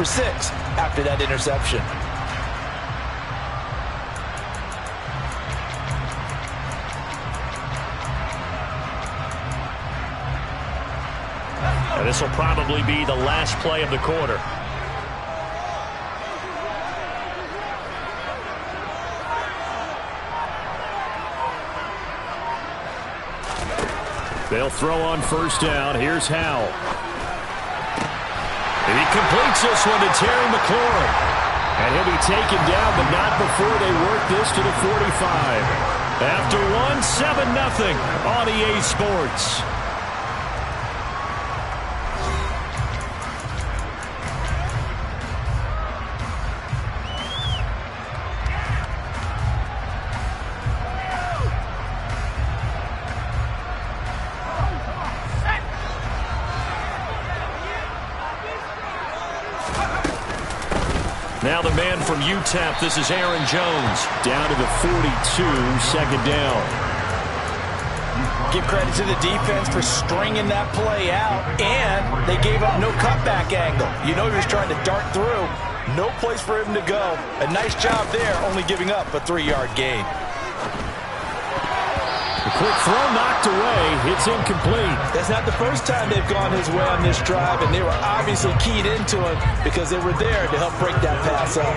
for 6 after that interception. And this will probably be the last play of the quarter. They'll throw on first down. Here's Howell. And he completes this one to Terry McLaurin. And he'll be taken down, but not before they work this to the 45. After one, 7-0 on EA Sports. Now the man from UTEP, this is Aaron Jones. Down to the 42, second down. Give credit to the defense for stringing that play out, and they gave up no cutback angle. You know he was trying to dart through. No place for him to go. A nice job there, only giving up a 3-yard gain. A quick throw knocked away. It's incomplete. That's not the first time they've gone his way on this drive, and they were obviously keyed into it because they were there to help break that pass up.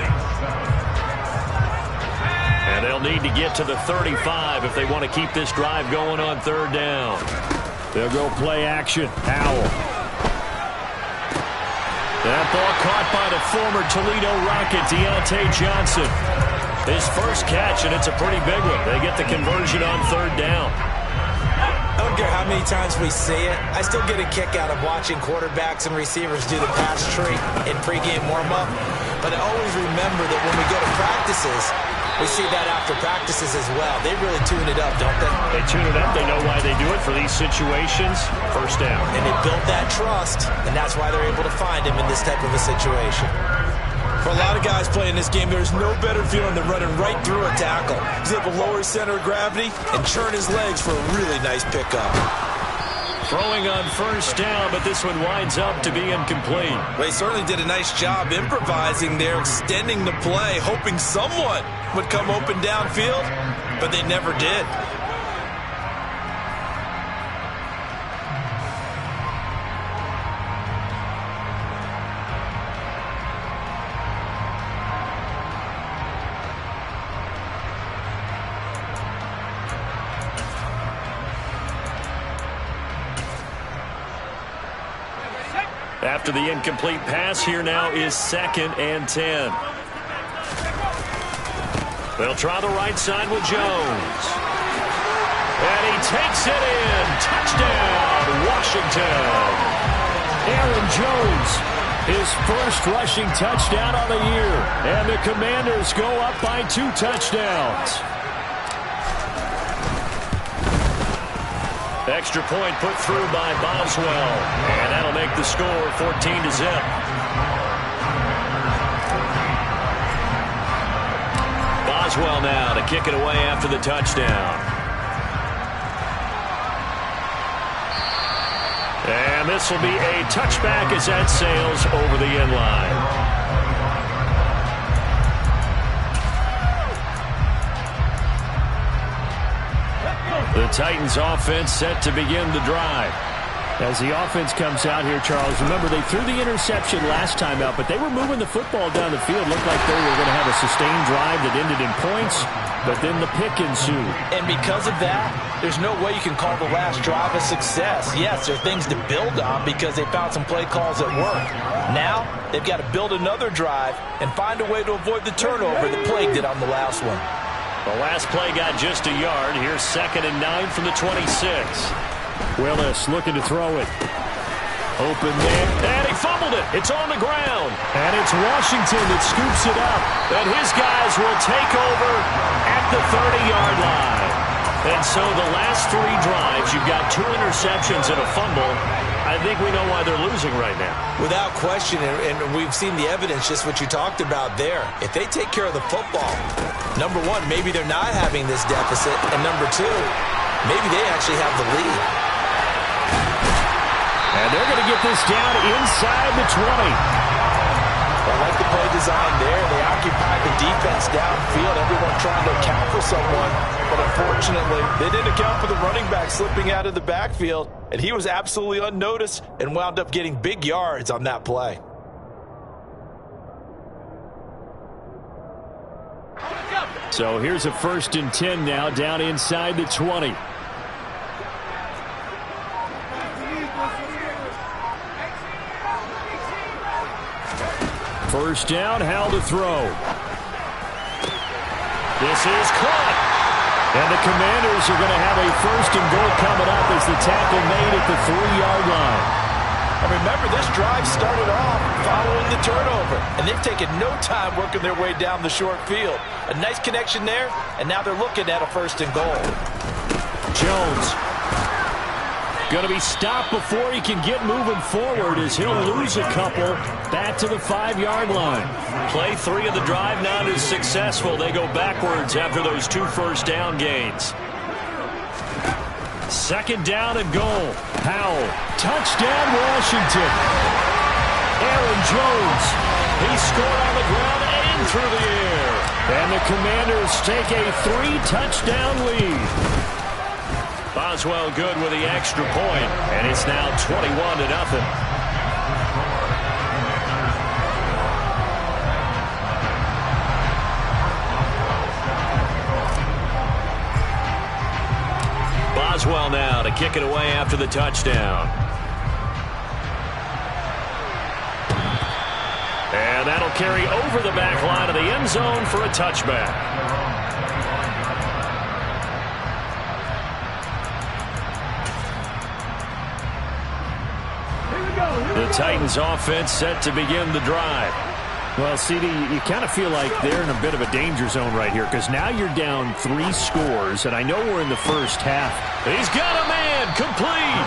And they'll need to get to the 35 if they want to keep this drive going on third down. They'll go play action. Howell. That ball caught by the former Toledo Rocket, Deontay Johnson. His first catch, and it's a pretty big one. They get the conversion on third down. I don't care how many times we see it. I still get a kick out of watching quarterbacks and receivers do the pass tree in pregame warm-up. But I always remember that when we go to practices, we see that after practices as well. They really tune it up, don't they? They tune it up. They know why they do it for these situations. First down. And they built that trust, and that's why they're able to find him in this type of a situation. For a lot of guys playing this game, there's no better feeling than running right through a tackle. He's able to lower his center of gravity and churn his legs for a really nice pickup. Throwing on first down, but this one winds up to be incomplete. Well, he certainly did a nice job improvising there, extending the play, hoping someone would come open downfield, but they never did. After the incomplete pass, here now is 2nd and 10. They'll try the right side with Jones. And he takes it in. Touchdown, Washington. Aaron Jones, his first rushing touchdown of the year. And the Commanders go up by 2 touchdowns. Extra point put through by Boswell. And that'll make the score 14-0. Boswell now to kick it away after the touchdown. And this will be a touchback as that sails over the end line. The Titans offense set to begin the drive. As the offense comes out here, Charles, remember they threw the interception last time out, but they were moving the football down the field. Looked like they were going to have a sustained drive that ended in points, but then the pick ensued. And because of that, there's no way you can call the last drive a success. Yes, there are things to build on because they found some play calls that work. Now, they've got to build another drive and find a way to avoid the turnover that plagued it on the last one. The last play got just a yard. Here's 2nd and 9 from the 26. Willis looking to throw it. Open man. And he fumbled it. It's on the ground. And it's Washington that scoops it up. And his guys will take over at the 30-yard line. And so the last 3 drives, you've got 2 interceptions and a fumble. I think we know why they're losing right now. Without question, and we've seen the evidence, just what you talked about there. If they take care of the football, number one, maybe they're not having this deficit, and number 2, maybe they actually have the lead. And they're going to get this down inside the 20. design there. They occupied the defense downfield, everyone trying to account for someone. But unfortunately, they didn't account for the running back slipping out of the backfield, and he was absolutely unnoticed and wound up getting big yards on that play. So here's a 1st and 10 now, down inside the 20. First down, Howell to throw. This is caught. And the Commanders are going to have a 1st and goal coming up as the tackle made at the 3-yard line. And remember, this drive started off following the turnover, and they've taken no time working their way down the short field. A nice connection there, and now they're looking at a 1st and goal. Jones going to be stopped before he can get moving forward as he'll lose a couple back to the 5-yard line. Play 3 of the drive not as successful. They go backwards after those 2 first down gains. 2nd down and goal. Howell, touchdown Washington. Aaron Jones, he scored on the ground and through the air. And the Commanders take a 3-touchdown lead. Boswell good with the extra point, and it's now 21-0. Boswell now to kick it away after the touchdown. And that'll carry over the back line of the end zone for a touchback. The Titans offense set to begin the drive. Well, CD, you kind of feel like they're in a bit of a danger zone right here because now you're down 3 scores, and I know we're in the first half. He's got a man complete.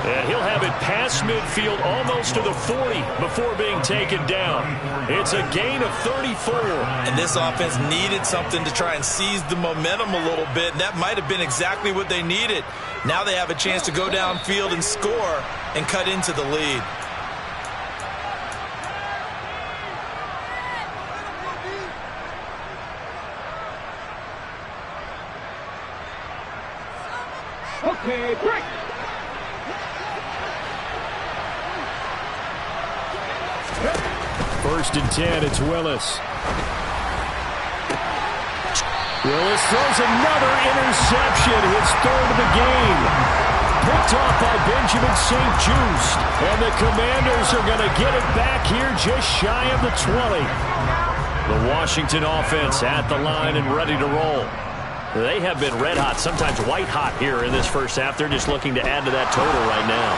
And he'll have it past midfield almost to the 40 before being taken down. It's a gain of 34. And this offense needed something to try and seize the momentum a little bit, and that might have been exactly what they needed. Now they have a chance to go downfield and score and cut into the lead. Okay, break. First and 10, it's Willis. Willis throws another interception, his 3rd of the game. Picked off by Benjamin St. Just. And the Commanders are going to get it back here just shy of the 20. The Washington offense at the line and ready to roll. They have been red hot, sometimes white hot here in this first half. They're just looking to add to that total right now.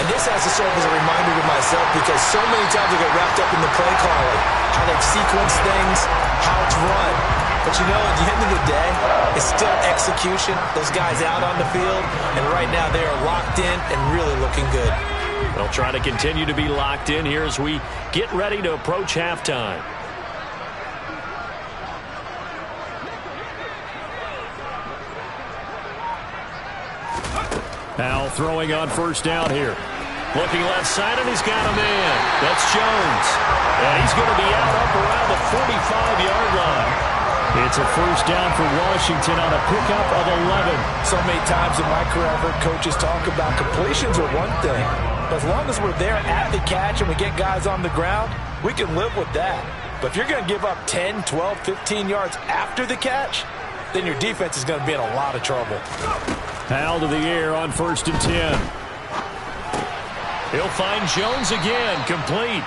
And this has to serve as a reminder to myself because so many times I get wrapped up in the play calling, how they've sequenced things, how it's run. But you know, at the end of the day, it's still execution. Those guys out on the field, and right now they are locked in and really looking good. They'll try to continue to be locked in here as we get ready to approach halftime. Howell throwing on first down here. Looking left side, and he's got a man. That's Jones. And he's going to be out up around the 45-yard line. It's a first down for Washington on a pickup of 11. So many times in my career, I've heard coaches talk about completions are one thing. But as long as we're there at the catch and we get guys on the ground, we can live with that. But if you're going to give up 10, 12, 15 yards after the catch, then your defense is going to be in a lot of trouble. Howell to the air on 1st and 10. He'll find Jones again, complete.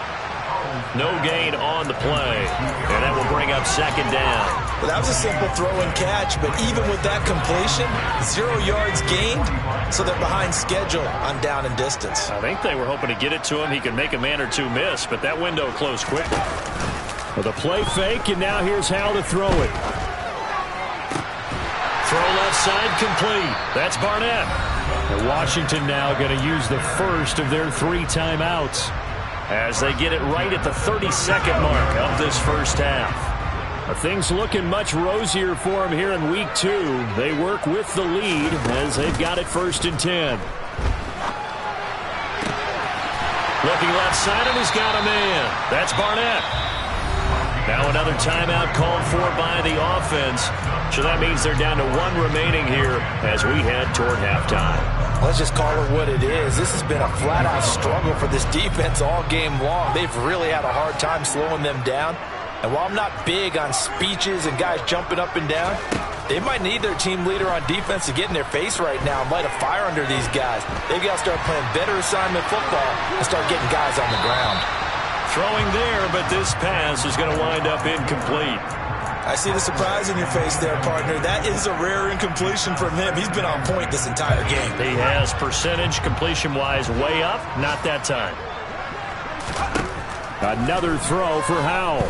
No gain on the play, and that will bring up 2nd down. Well, that was a simple throw and catch, but even with that completion, 0 yards gained, so they're behind schedule on down and distance. I think they were hoping to get it to him. He could make a man or two miss, but that window closed quickly. With a play fake, and now here's Howell to throw it. Throw left side complete. That's Barnett. And Washington now going to use the first of their 3 timeouts as they get it right at the 32nd mark of this first half. Things looking much rosier for them here in week 2. They work with the lead as they've got it 1st and 10. Looking left side, and he's got a man. That's Barnett. Now another timeout called for by the offense. So that means they're down to 1 remaining here as we head toward halftime. Let's just call it what it is. This has been a flat-out struggle for this defense all game long. They've really had a hard time slowing them down. And while I'm not big on speeches and guys jumping up and down, they might need their team leader on defense to get in their face right now and light a fire under these guys. They've got to start playing better assignment football and start getting guys on the ground. Throwing there, but this pass is going to wind up incomplete. I see the surprise in your face there, partner. That is a rare incompletion from him. He's been on point this entire game. He has percentage completion-wise way up. Not that time. Another throw for Howell.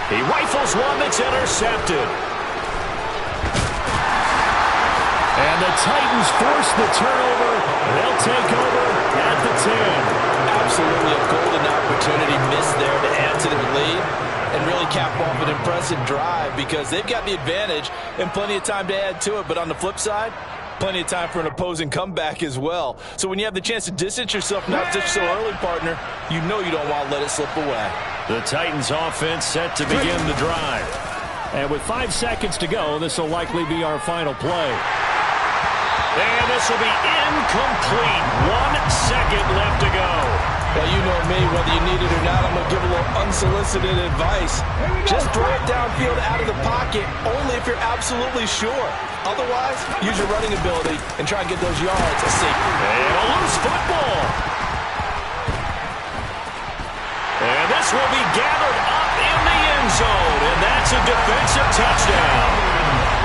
He rifles one that's intercepted. And the Titans force the turnover. They'll take over at the 10. Absolutely a golden opportunity missed there to add to their lead and really cap off an impressive drive because they've got the advantage and plenty of time to add to it. But on the flip side, plenty of time for an opposing comeback as well. So when you have the chance to distance yourself not just so early, partner, you know you don't want to let it slip away. The Titans offense set to begin the drive. And with 5 seconds to go, this will likely be our final play. And this will be incomplete. 1 second left to go. Well, you know me, whether you need it or not, I'm going to give a little unsolicited advice. Just throw it downfield out of the pocket, only if you're absolutely sure. Otherwise, use your running ability and try and get those yards a safety. And a loose football. And this will be gathered up in the end zone, and that's a defensive touchdown.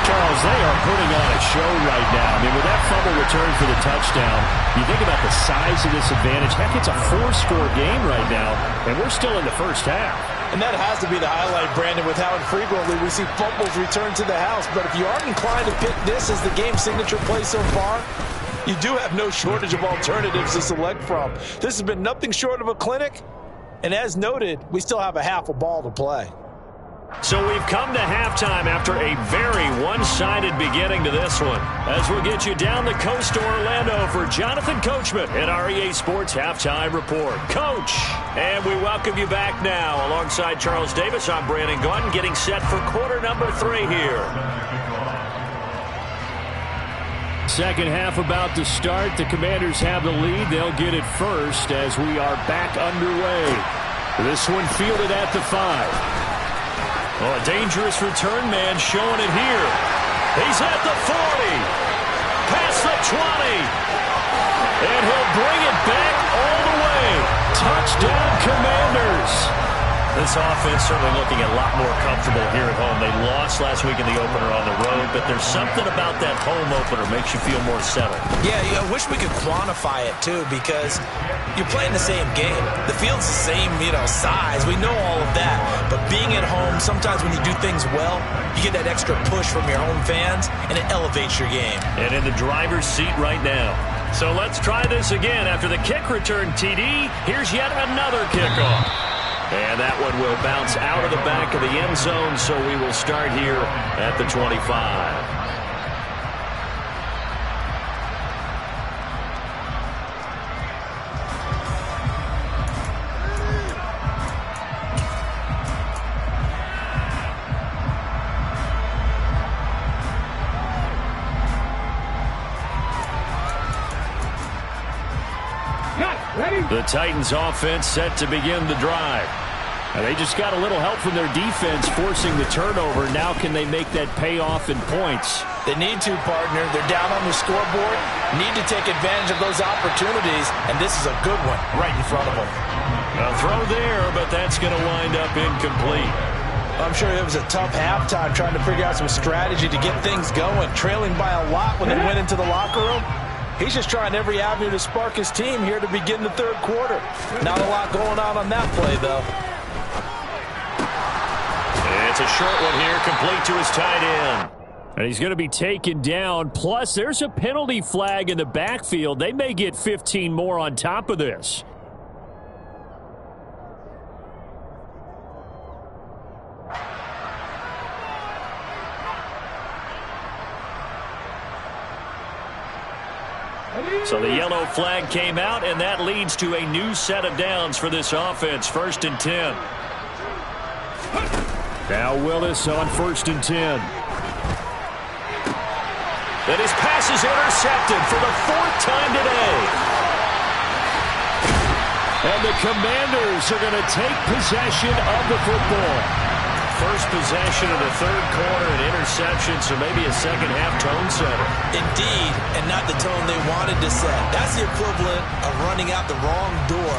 Charles, they are putting on a show right now. I mean, with that fumble return for the touchdown, you think about the size of this advantage. Heck, it's a 4-score game right now, and we're still in the first half. And that has to be the highlight, Brandon, with how infrequently we see fumbles return to the house. But if you aren't inclined to pick this as the game signature play so far, you do have no shortage of alternatives to select from. This has been nothing short of a clinic. And as noted, we still have a half a ball to play. So we've come to halftime after a very one-sided beginning to this one. As we'll get you down the coast to Orlando for Jonathan Coachman at our EA Sports Halftime Report. Coach, and we welcome you back now. Alongside Charles Davis, I'm Brandon Gunn, getting set for quarter number 3 here. Second half about to start. The Commanders have the lead. They'll get it first as we are back underway. This one fielded at the 5. Oh, a dangerous return man showing it here. He's at the 40. Past the 20. And he'll bring it back all the way. Touchdown, Commanders. This offense certainly looking a lot more comfortable here at home. They lost last week in the opener on the road, but there's something about that home opener makes you feel more settled. Yeah, I wish we could quantify it, too, because you're playing the same game. The field's the same, size. We know all of that. But being at home, sometimes when you do things well, you get that extra push from your home fans, and it elevates your game. And in the driver's seat right now. So let's try this again. After the kick return, TD, here's yet another kickoff. And that one will bounce out of the back of the end zone, so we will start here at the 25. The Titans offense set to begin the drive. And they just got a little help from their defense forcing the turnover. Now can they make that pay off in points? They need to, partner. They're down on the scoreboard. Need to take advantage of those opportunities. And this is a good one right in front of them. A throw there, but that's going to wind up incomplete. I'm sure it was a tough halftime trying to figure out some strategy to get things going. Trailing by a lot when they went into the locker room. He's just trying every avenue to spark his team here to begin the third quarter. Not a lot going on that play, though. It's a short one here, complete to his tight end. And he's going to be taken down. Plus, there's a penalty flag in the backfield. They may get 15 more on top of this. So the yellow flag came out, and that leads to a new set of downs for this offense. 1st and 10. Now Willis on 1st and 10. And his pass is intercepted for the 4th time today. And the Commanders are going to take possession of the football. First possession of the 3rd quarter, an interception, so maybe a second-half tone setter. Indeed, and not the tone they wanted to set. That's the equivalent of running out the wrong door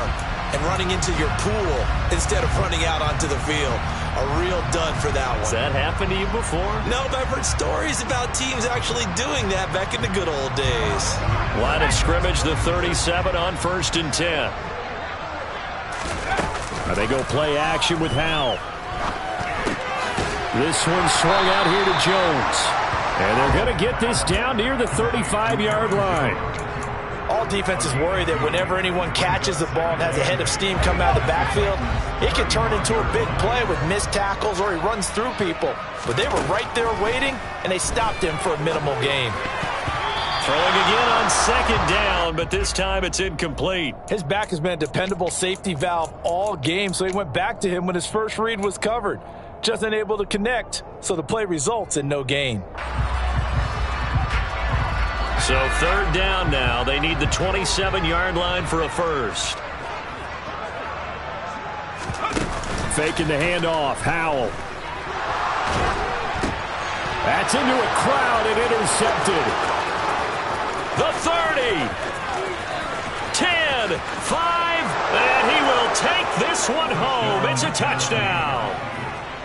and running into your pool instead of running out onto the field. A real dud for that one. Has that happened to you before? No, but I've heard stories about teams actually doing that back in the good old days. Line of scrimmage, the 37 on 1st and 10. Now they go play action with Howell. This one swung out here to Jones. And they're going to get this down near the 35-yard line. All defenses worry that whenever anyone catches the ball and has a head of steam come out of the backfield, it can turn into a big play with missed tackles or he runs through people. But they were right there waiting, and they stopped him for a minimal gain. Throwing again on 2nd down, but this time it's incomplete. His back has been a dependable safety valve all game, so he went back to him when his first read was covered. Just unable to connect, so the play results in no gain. So 3rd down now. They need the 27-yard line for a first. Faking the handoff. Howell. That's into a crowd and intercepted. The 30. 10. 5. And he will take this one home. It's a touchdown.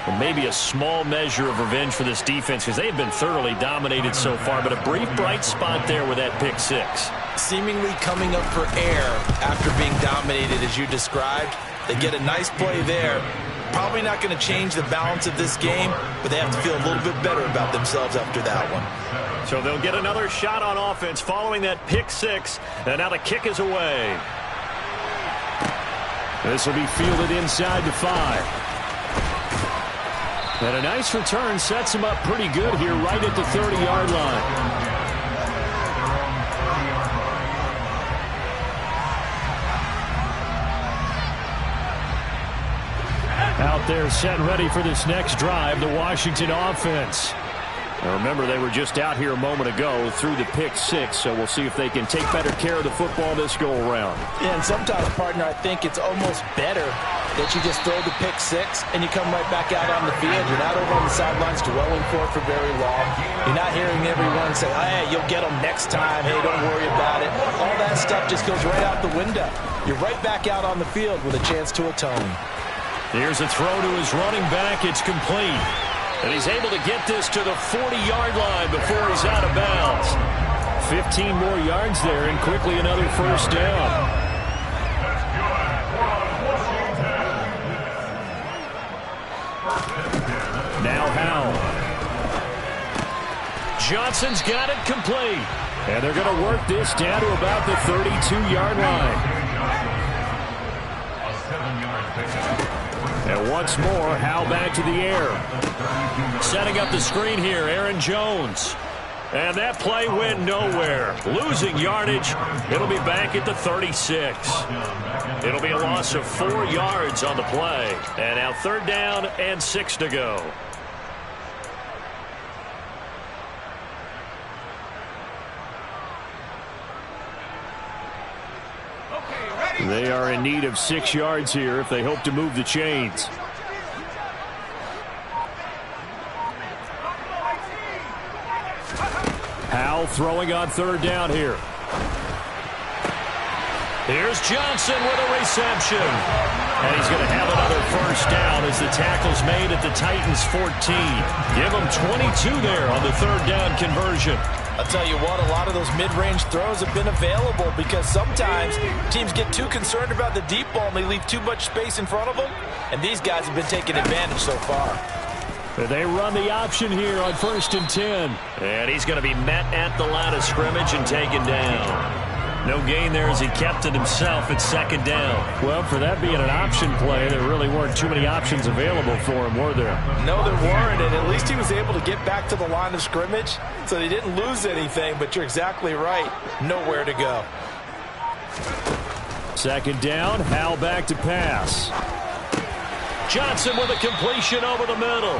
Well, maybe a small measure of revenge for this defense because they've been thoroughly dominated so far, but a brief bright spot there with that pick 6. Seemingly coming up for air after being dominated as you described. They get a nice play there. Probably not going to change the balance of this game, but they have to feel a little bit better about themselves after that one. So they'll get another shot on offense following that pick 6, and now the kick is away. This will be fielded inside the 5. And a nice return sets him up pretty good here right at the 30-yard line. Out there set ready for this next drive, the Washington offense. Now remember, they were just out here a moment ago through the pick 6, so we'll see if they can take better care of the football this go-around. Yeah, and sometimes, partner, I think it's almost better that you just throw the pick 6 and you come right back out on the field. You're not over on the sidelines dwelling for it for very long. You're not hearing everyone say, hey, you'll get them next time. Hey, don't worry about it. All that stuff just goes right out the window. You're right back out on the field with a chance to atone. Here's a throw to his running back. It's complete. And he's able to get this to the 40-yard line before he's out of bounds. 15 more yards there and quickly another first down. Now Howell. Johnson's got it complete. And they're going to work this down to about the 32-yard line. And once more, Howell back to the air. Setting up the screen here, Aaron Jones. And that play went nowhere. Losing yardage. It'll be back at the 36. It'll be a loss of 4 yards on the play. And now 3rd down and 6 to go. They are in need of 6 yards here if they hope to move the chains. Howell throwing on 3rd down here. Here's Johnson with a reception. And he's going to have another first down as the tackle's made at the Titans' 14. Give them 22 there on the 3rd down conversion. I'll tell you what, a lot of those mid-range throws have been available because sometimes teams get too concerned about the deep ball and they leave too much space in front of them. And these guys have been taking advantage so far. They run the option here on 1st and 10. And he's going to be met at the line of scrimmage and taken down. No gain there as he kept it himself at second down. Well, for that being an option play, there really weren't too many options available for him, were there? No, there weren't, and at least he was able to get back to the line of scrimmage, so he didn't lose anything, but you're exactly right. Nowhere to go. Second down, Howell back to pass. Johnson with a completion over the middle.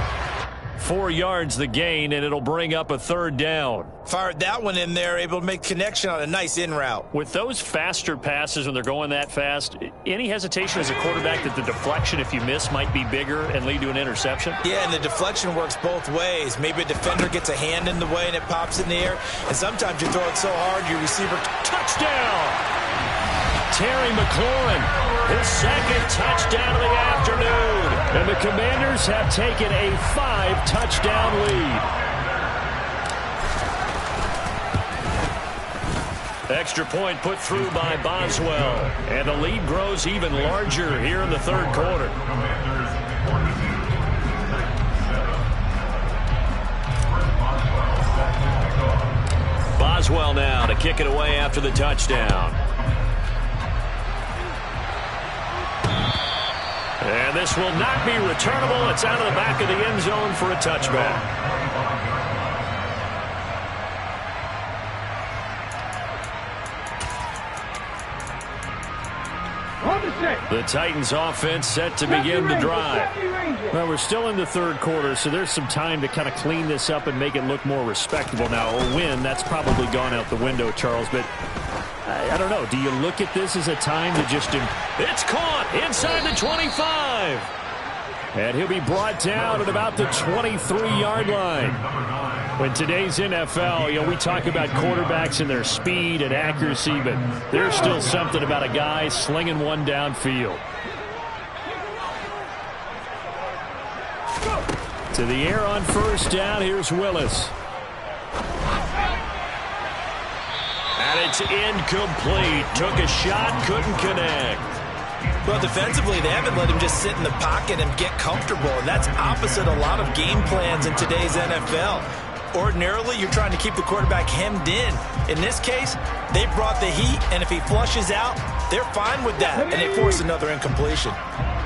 4 yards the gain, and it'll bring up a third down. Fired that one in there, able to make connection on a nice in route. With those faster passes when they're going that fast, any hesitation as a quarterback that the deflection, if you miss, might be bigger and lead to an interception? Yeah, and the deflection works both ways. Maybe a defender gets a hand in the way and it pops in the air, and sometimes you throw it so hard your receiver... Touchdown! Terry McLaurin, his second touchdown of the afternoon. And the Commanders have taken a 5-touchdown lead. Extra point put through by Boswell. And the lead grows even larger here in the third quarter. Boswell now to kick it away after the touchdown. And this will not be returnable. It's out of the back of the end zone for a touchback. The Titans offense set to begin the drive. Well, we're still in the third quarter, so there's some time to kind of clean this up and make it look more respectable. Now, a win, that's probably gone out the window, Charles, but I don't know. Do you look at this as a time to just... It's caught inside the 25. And he'll be brought down at about the 23-yard line. In today's NFL, we talk about quarterbacks and their speed and accuracy, but there's still something about a guy slinging one downfield. To the air on first down, here's Willis. And it's incomplete. Took a shot, couldn't connect. Well, defensively, they haven't let him just sit in the pocket and get comfortable, and that's opposite a lot of game plans in today's NFL. Ordinarily, you're trying to keep the quarterback hemmed in. In this case, they brought the heat, and if he flushes out, they're fine with that, and they force another incompletion.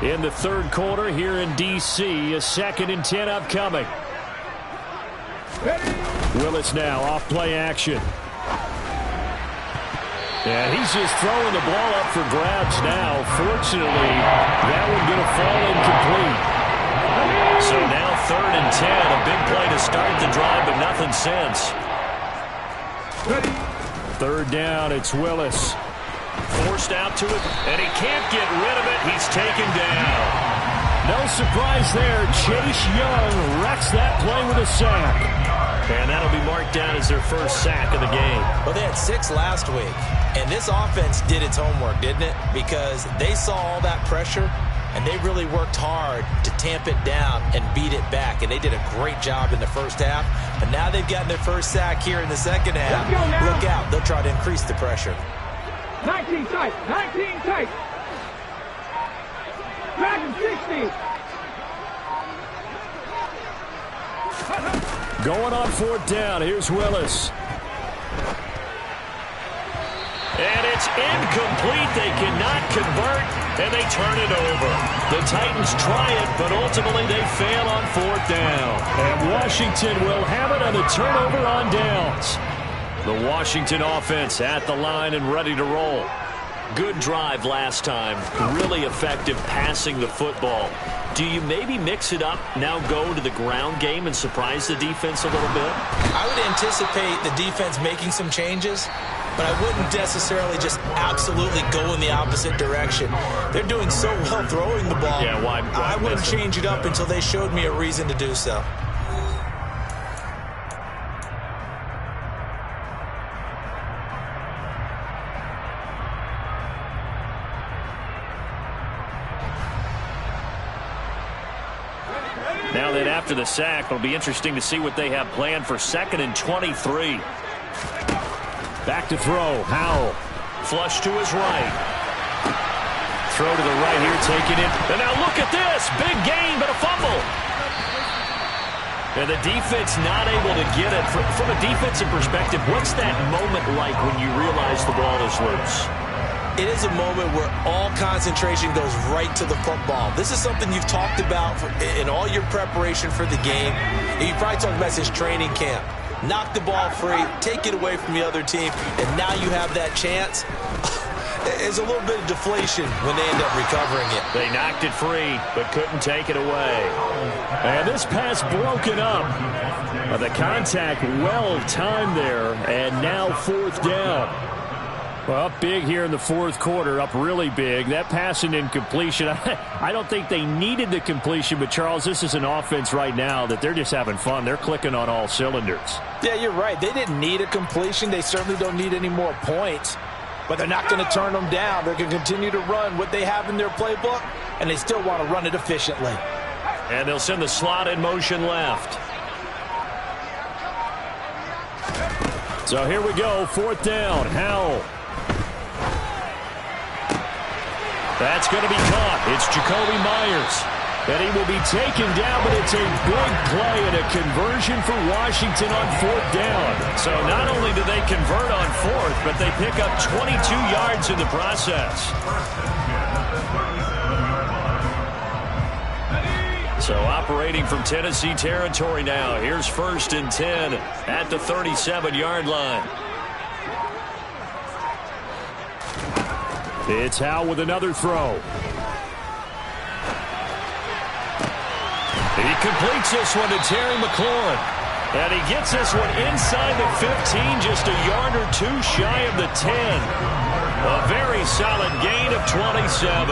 In the third quarter here in D.C., a 2nd and 10 upcoming. Willis now off play action. And he's just throwing the ball up for grabs now. Fortunately, that one going to fall incomplete. So now 3rd and 10, a big play to start the drive, but nothing since. 3rd down, it's Willis. Forced out to it, and he can't get rid of it. He's taken down. No surprise there. Chase Young wrecks that play with a sack. And that'll be marked down as their first sack of the game. Well, they had 6 last week, and this offense did its homework, didn't it? Because they saw all that pressure, and they really worked hard to tamp it down and beat it back, and they did a great job in the first half. But now they've gotten their first sack here in the second half. Look out. They'll try to increase the pressure. 19 tight. 19 tight. Back in 60. Going on 4th down. Here's Willis. And it's incomplete. They cannot convert, and they turn it over. The Titans try it, but ultimately they fail on 4th down. And Washington will have it on the turnover on downs. The Washington offense at the line and ready to roll. Good drive last time. Really effective passing the football. Do you maybe mix it up, now go to the ground game and surprise the defense a little bit? I would anticipate the defense making some changes, but I wouldn't necessarily just absolutely go in the opposite direction. They're doing so well throwing the ball. Yeah, why I wouldn't change it up until they showed me a reason to do so. Now that after the sack, it'll be interesting to see what they have planned for 2nd and 23. Back to throw. Howell. Flush to his right. Throw to the right here, taking it. And now look at this. Big gain, but a fumble. And the defense not able to get it. From a defensive perspective, what's that moment like when you realize the ball is loose? It is a moment where all concentration goes right to the football. This is something you've talked about in all your preparation for the game. And you probably talked about since training camp. Knock the ball free, take it away from the other team, and now you have that chance. There's a little bit of deflation when they end up recovering it. They knocked it free, but couldn't take it away. And this pass broken up. The contact well timed there, and now fourth down. Well, up big here in the fourth quarter, up really big. That pass and incompletion, I don't think they needed the completion, but, Charles, this is an offense right now that they're just having fun. They're clicking on all cylinders. Yeah, you're right. They didn't need a completion. They certainly don't need any more points, but they're not going to turn them down. They're going to continue to run what they have in their playbook, and they still want to run it efficiently. And they'll send the slot in motion left. So here we go, fourth down. Howell. That's going to be caught. It's Jacoby Myers. And he will be taken down, but it's a big play and a conversion for Washington on fourth down. So not only do they convert on fourth, but they pick up 22 yards in the process. So operating from Tennessee territory now. Here's 1st and 10 at the 37-yard line. It's Howe with another throw. He completes this one to Terry McLaurin. And he gets this one inside the 15, just a yard or two shy of the 10. A very solid gain of 27.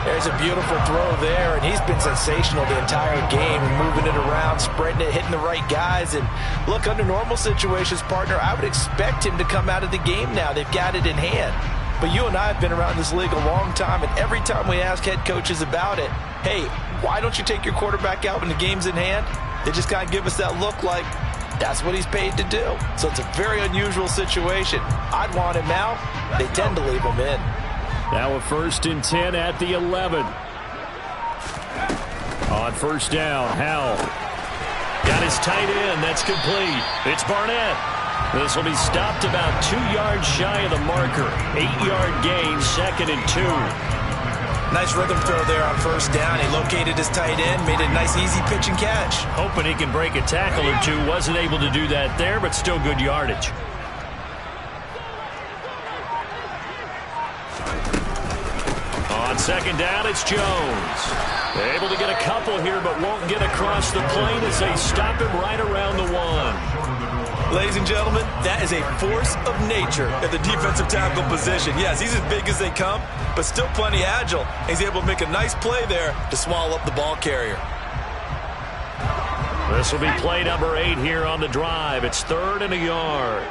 There's a beautiful throw there, and he's been sensational the entire game, moving it around, spreading it, hitting the right guys. And look, under normal situations, partner, I would expect him to come out of the game now. They've got it in hand. But you and I have been around this league a long time, and every time we ask head coaches about it, hey, why don't you take your quarterback out when the game's in hand? They just kind of give us that look like that's what he's paid to do. So it's a very unusual situation. I'd want him out. They tend to leave him in. Now a 1st and 10 at the 11. On first down, Howell. Got his tight end. That's complete. It's Barnett. This will be stopped about 2 yards shy of the marker. 8-yard gain, 2nd and 2. Nice rhythm throw there on first down. He located his tight end, made a nice easy pitch and catch. Hoping he can break a tackle or two. Wasn't able to do that there, but still good yardage. On 2nd down, it's Jones. Able to get a couple here, but won't get across the plane as they stop him right around the 1. Ladies and gentlemen, that is a force of nature at the defensive tackle position. Yes, he's as big as they come, but still plenty agile. He's able to make a nice play there to swallow up the ball carrier. This will be play number 8 here on the drive. It's 3rd and a yard.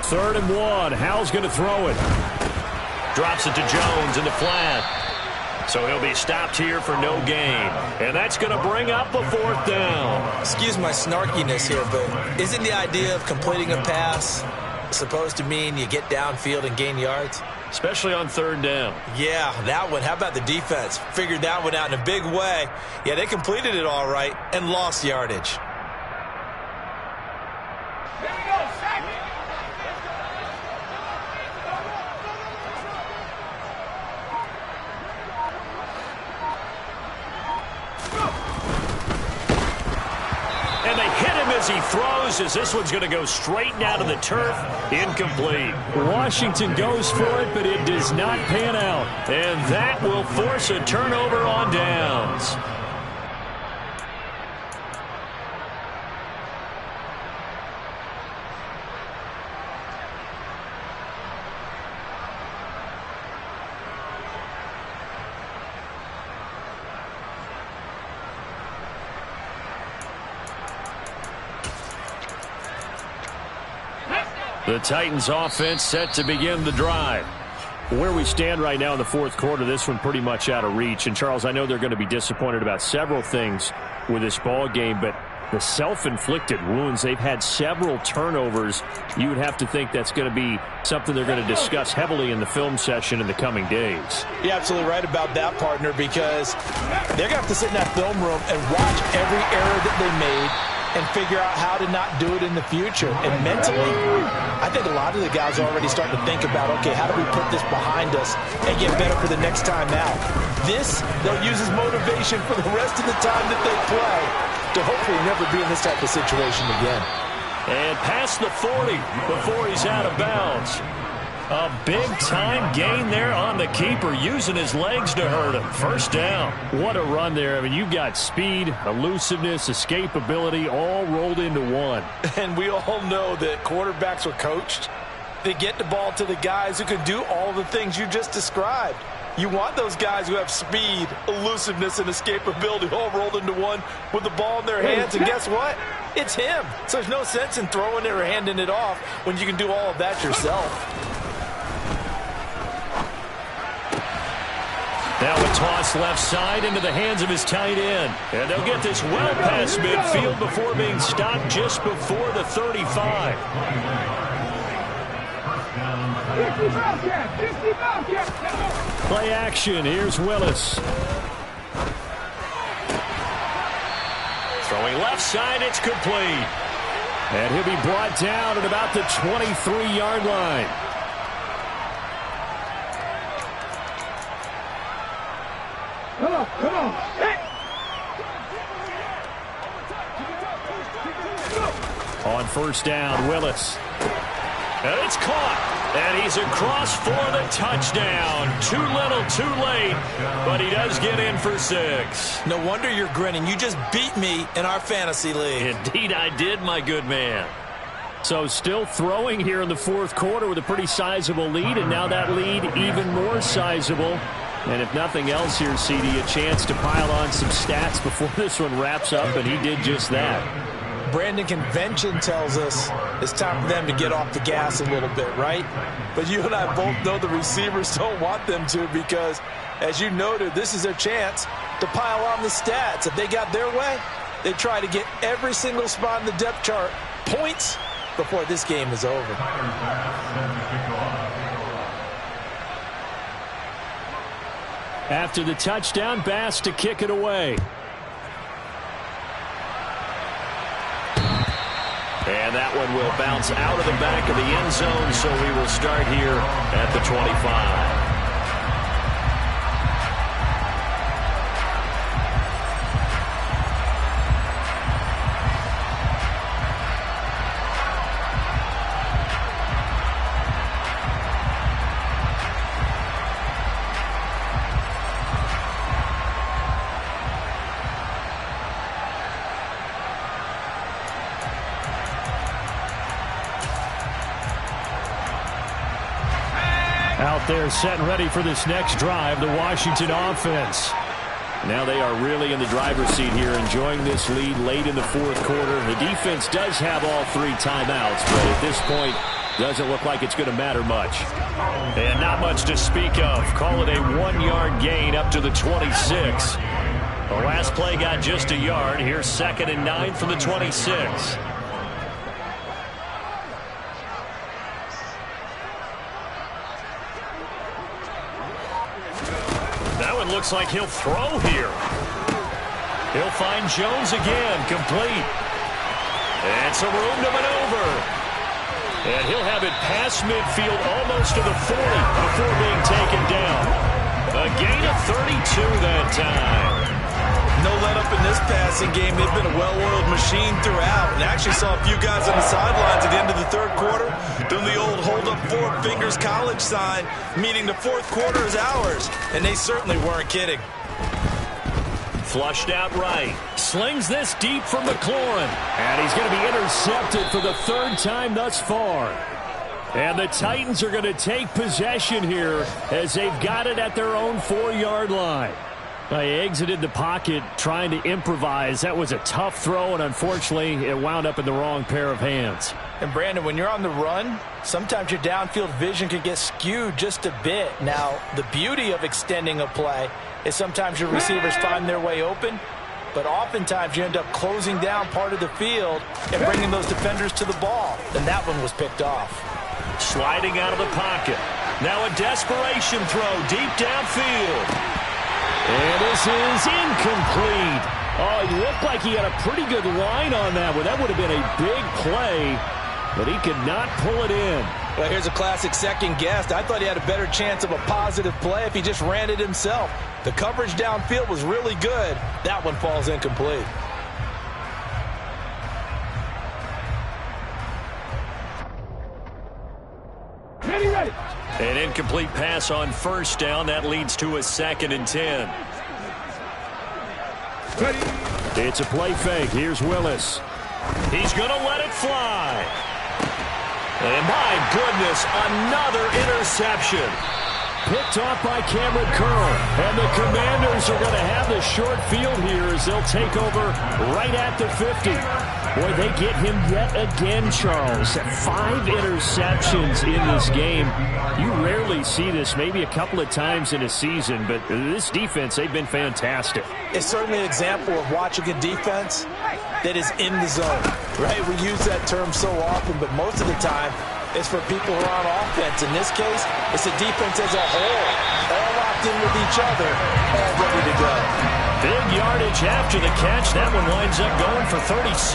3rd and 1. Howell's going to throw it. Drops it to Jones in the flat. So he'll be stopped here for no gain. And that's going to bring up a 4th down. Excuse my snarkiness here, but isn't the idea of completing a pass supposed to mean you get downfield and gain yards? Especially on 3rd down. Yeah, that one. How about the defense? Figured that one out in a big way. Yeah, they completed it all right and lost yardage. And they hit him as he throws, as this one's going to go straight down to the turf. Incomplete. Washington goes for it, but it does not pan out. And that will force a turnover on downs. The Titans offense set to begin the drive. Where we stand right now in the fourth quarter, this one pretty much out of reach. And, Charles, I know they're going to be disappointed about several things with this ball game, but the self-inflicted wounds. They've had several turnovers. You would have to think that's going to be something they're going to discuss heavily in the film session in the coming days. You're absolutely right about that, partner, because they're going to have to sit in that film room and watch every error that they made and figure out how to not do it in the future. And mentally, I think a lot of the guys are already starting to think about, okay, how do we put this behind us and get better for the next time out? This, they'll use as motivation for the rest of the time that they play to hopefully never be in this type of situation again. And past the 40 before he's out of bounds. A big-time gain there on the keeper, using his legs to hurt him. First down. What a run there. I mean, you've got speed, elusiveness, escapability, all rolled into one. And we all know that quarterbacks are coached. They get the ball to the guys who can do all the things you just described. You want those guys who have speed, elusiveness, and escapability all rolled into one with the ball in their hands. And guess what? It's him. So there's no sense in throwing it or handing it off when you can do all of that yourself. Now a toss left side into the hands of his tight end. And they'll get this well past midfield before being stopped just before the 35. 50 Bobcats, 50 Bobcats. Play action. Here's Willis. Throwing left side, it's complete. And he'll be brought down at about the 23-yard line. Come on. Hey. On first down, Willis. And it's caught. And he's across for the touchdown. Too little, too late. But he does get in for 6. No wonder you're grinning. You just beat me in our fantasy league. Indeed I did, my good man. So still throwing here in the fourth quarter with a pretty sizable lead. And now that lead even more sizable. And if nothing else here, CD, a chance to pile on some stats before this one wraps up, and he did just that. Brandon, convention tells us it's time for them to get off the gas a little bit, right? But you and I both know the receivers don't want them to because, as you noted, this is their chance to pile on the stats. If they got their way, they try to get every single spot in the depth chart points before this game is over. After the touchdown, Bass to kick it away. And that one will bounce out of the back of the end zone, so we will start here at the 25. Out there set and ready for this next drive, the Washington offense. Now they are really in the driver's seat here, enjoying this lead late in the fourth quarter. The defense does have all 3 timeouts, but at this point, doesn't look like it's going to matter much. And not much to speak of. Call it a 1-yard gain up to the 26. The last play got just a yard. Here's 2nd and 9 from the 26. Looks like he'll throw here. He'll find Jones again, complete. And some room to maneuver. And he'll have it past midfield almost to the 40 before being taken down. A gain of 32 that time. No let up in this passing game. They've been a well-oiled machine throughout. And actually saw a few guys on the sidelines at the end of the third quarter doing the old hold up 4 fingers college sign, meaning the fourth quarter is ours. And they certainly weren't kidding. Flushed out right. Slings this deep from McLaurin. And he's going to be intercepted for the 3rd time thus far. And the Titans are going to take possession here as they've got it at their own 4-yard line. They exited the pocket trying to improvise. That was a tough throw, and unfortunately, it wound up in the wrong pair of hands. And, Brandon, when you're on the run, sometimes your downfield vision can get skewed just a bit. Now, the beauty of extending a play is sometimes your receivers find their way open, but oftentimes you end up closing down part of the field and bringing those defenders to the ball. And that one was picked off. Sliding out of the pocket. Now a desperation throw deep downfield. And this is incomplete. Oh, he looked like he had a pretty good line on that one. That would have been a big play, but he could not pull it in. Well, here's a classic second guess. I thought he had a better chance of a positive play if he just ran it himself. The coverage downfield was really good. That one falls incomplete. Ready. An incomplete pass on first down. That leads to a 2nd and 10. Ready. It's a play fake. Here's Willis. He's going to let it fly. And my goodness, another interception. Picked off by Cameron Curl. And the Commanders are going to have the short field here as they'll take over right at the 50. Boy, they get him yet again, Charles. 5 interceptions in this game. You rarely see this, maybe a couple of times in a season, but this defense, they've been fantastic. It's certainly an example of watching a defense that is in the zone, right? We use that term so often, but most of the time, it's for people who are on offense. In this case, it's the defense as a whole, all locked in with each other, all ready to go. Big yardage after the catch. That one winds up going for 36.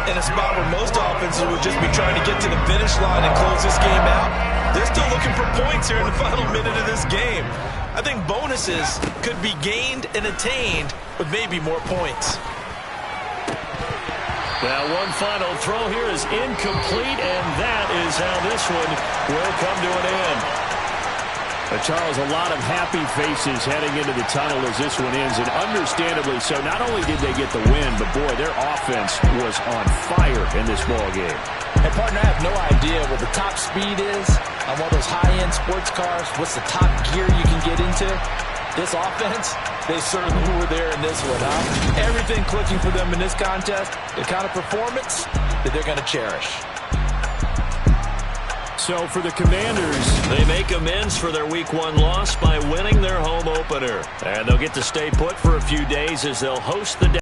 In a spot where most offenses would just be trying to get to the finish line and close this game out, they're still looking for points here in the final minute of this game. I think bonuses could be gained and attained with maybe more points. Now, one final throw here is incomplete, and that is how this one will come to an end. Charles, a lot of happy faces heading into the tunnel as this one ends, and understandably so. Not only did they get the win, but, boy, their offense was on fire in this ball game. And, partner, I have no idia what the top speed is on one of those high-end sports cars. What's the top gear you can get into? This offense, they certainly were there in this one, huh? Everything clicking for them in this contest, the kind of performance that they're going to cherish. So for the Commanders, they make amends for their Week 1 loss by winning their home opener. And they'll get to stay put for a few days as they'll host the